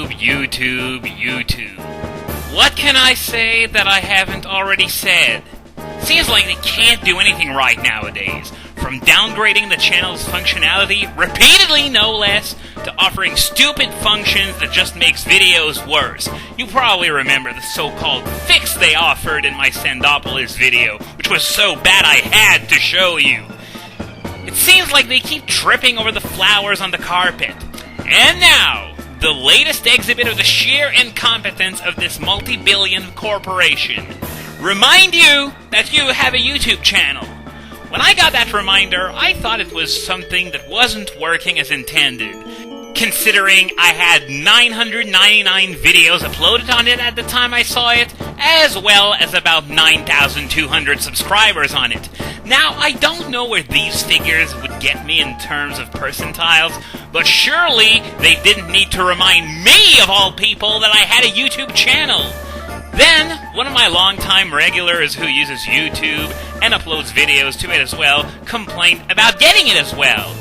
YouTube. What can I say that I haven't already said? Seems like they can't do anything right nowadays. From downgrading the channel's functionality, repeatedly no less, to offering stupid functions that just makes videos worse. You probably remember the so-called fix they offered in my Sandopolis video, which was so bad I had to show you. It seems like they keep tripping over the flowers on the carpet. And now, the latest exhibit of the sheer incompetence of this multi-billion corporation. Remind you that you have a YouTube channel. When I got that reminder, I thought it was something that wasn't working as intended, considering I had 999 videos uploaded on it at the time I saw it, as well as about 9,200 subscribers on it. Now, I don't know where these figures would get me in terms of percentiles, but surely they didn't need to remind me, of all people, that I had a YouTube channel. Then, one of my longtime regulars who uses YouTube and uploads videos to it as well complained about getting it as well.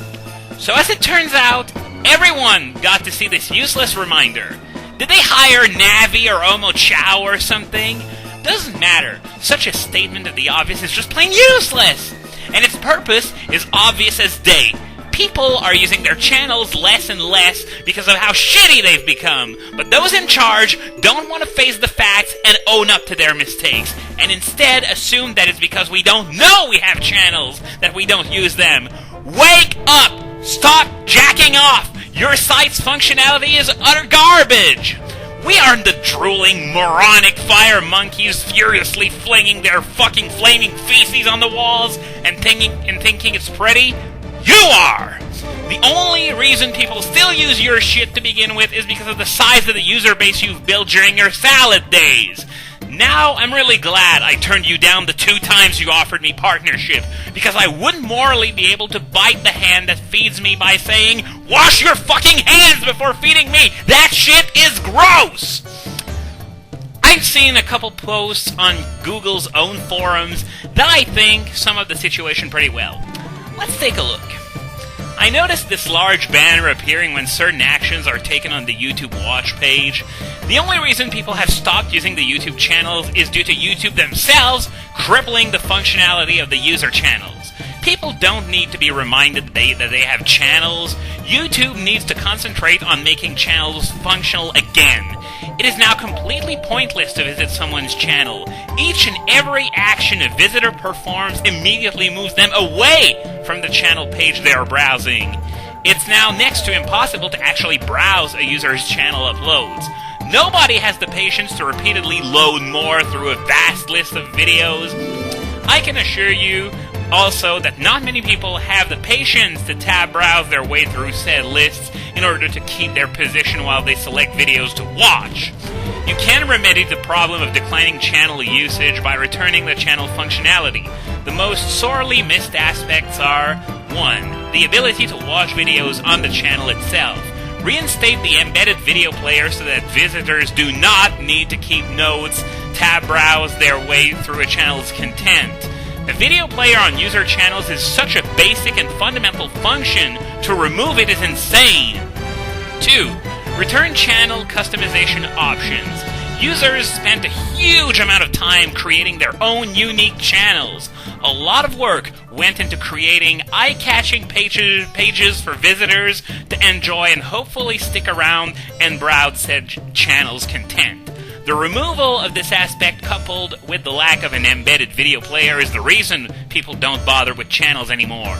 So as it turns out, everyone got to see this useless reminder. Did they hire Navi or Omo Chow or something? Doesn't matter. Such a statement of the obvious is just plain useless. And its purpose is obvious as day. People are using their channels less and less because of how shitty they've become. But those in charge don't want to face the facts and own up to their mistakes, and instead assume that it's because we don't know we have channels that we don't use them. Wake up! Stop jacking off! Your site's functionality is utter garbage! We aren't the drooling, moronic fire monkeys furiously flinging their fucking flaming feces on the walls and thinking it's pretty. You are! The only reason people still use your shit to begin with is because of the size of the user base you've built during your salad days. Now I'm really glad I turned you down the 2 times you offered me partnership, because I wouldn't morally be able to bite the hand that feeds me by saying, "Wash your fucking hands before feeding me! That shit is gross!" I've seen a couple posts on Google's own forums that I think sum up the situation pretty well. Let's take a look. I noticed this large banner appearing when certain actions are taken on the YouTube watch page. The only reason people have stopped using the YouTube channels is due to YouTube themselves crippling the functionality of the user channels. People don't need to be reminded that they have channels. YouTube needs to concentrate on making channels functional again. It is now completely pointless to visit someone's channel. Each and every action a visitor performs immediately moves them away from the channel page they are browsing. It's now next to impossible to actually browse a user's channel uploads. Nobody has the patience to repeatedly load more through a vast list of videos. I can assure you also that not many people have the patience to tab browse their way through said lists in order to keep their position while they select videos to watch. You can remedy the problem of declining channel usage by returning the channel functionality. The most sorely missed aspects are: 1. The ability to watch videos on the channel itself. Reinstate the embedded video player so that visitors do not need to keep notes, tab browse their way through a channel's content. A video player on user channels is such a basic and fundamental function, to remove it is insane. 2. Return channel customization options. Users spent a huge amount of time creating their own unique channels. A lot of work went into creating eye-catching pages for visitors to enjoy and hopefully stick around and browse said channel's content. The removal of this aspect, coupled with the lack of an embedded video player, is the reason people don't bother with channels anymore.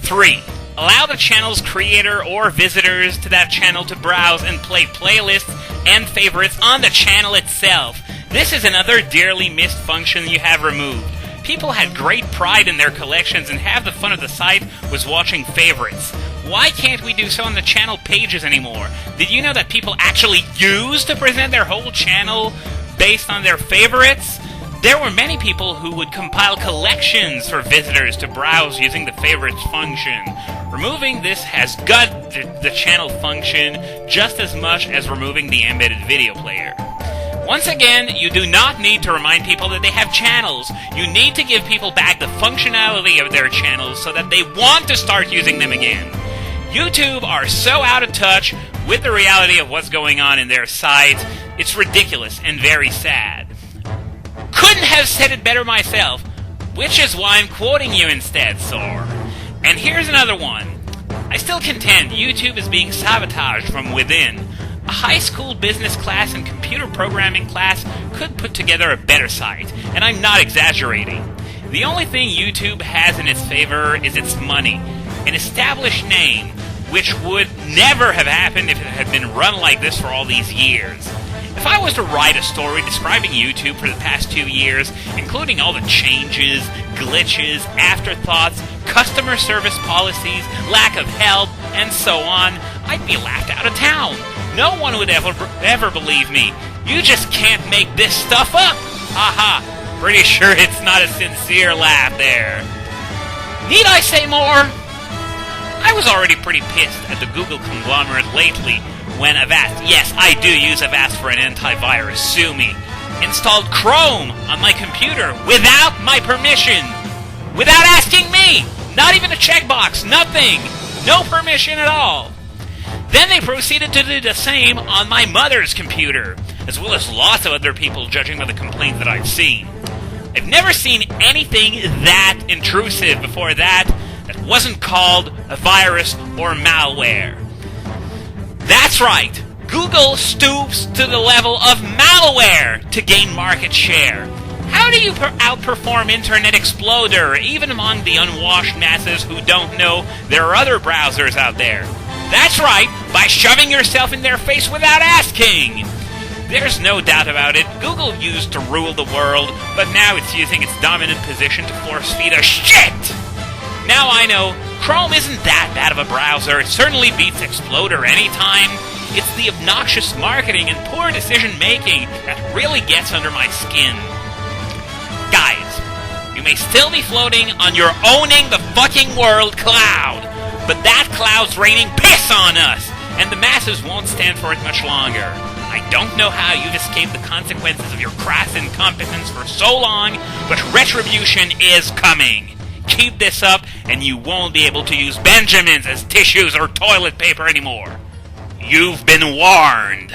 3. Allow the channel's creator or visitors to that channel to browse and play playlists and favorites on the channel itself. This is another dearly missed function you have removed. People had great pride in their collections, and half the fun of the site was watching favorites. Why can't we do so on the channel pages anymore? Did you know that people actually used to present their whole channel based on their favorites? There were many people who would compile collections for visitors to browse using the favorites function. Removing this has gutted the channel function just as much as removing the embedded video player. Once again, you do not need to remind people that they have channels. You need to give people back the functionality of their channels so that they want to start using them again. YouTube are so out of touch with the reality of what's going on in their sites, it's ridiculous and very sad. Couldn't have said it better myself, which is why I'm quoting you instead, Sor. And here's another one. I still contend YouTube is being sabotaged from within. A high school business class and computer programming class could put together a better site, and I'm not exaggerating. The only thing YouTube has in its favor is its money, an established name, which would never have happened if it had been run like this for all these years. If I was to write a story describing YouTube for the past 2 years, including all the changes, glitches, afterthoughts, customer service policies, lack of help, and so on, I'd be laughed out of town. No one would ever believe me. You just can't make this stuff up. Haha, pretty sure it's not a sincere laugh there. Need I say more? I was already pretty pissed at the Google conglomerate lately when Avast, yes, I do use Avast for an antivirus, sue me, installed Chrome on my computer without my permission, without asking me, not even a checkbox, nothing, no permission at all. Then they proceeded to do the same on my mother's computer, as well as lots of other people, judging by the complaints that I've seen. I've never seen anything that intrusive before that wasn't called a virus or malware. That's right, Google stoops to the level of malware to gain market share. How do you outperform Internet Explorer, even among the unwashed masses who don't know there are other browsers out there? That's right, by shoving yourself in their face without asking. There's no doubt about it, Google used to rule the world, but now it's using its dominant position to force feed us shit! Now I know, Chrome isn't that bad of a browser, it certainly beats Explorer anytime. It's the obnoxious marketing and poor decision-making that really gets under my skin. Guys, you may still be floating on your owning the fucking world cloud, but that cloud's raining piss on us, and the masses won't stand for it much longer. I don't know how you've escaped the consequences of your crass incompetence for so long, but retribution is coming. Keep this up, and you won't be able to use Benjamins as tissues or toilet paper anymore. You've been warned.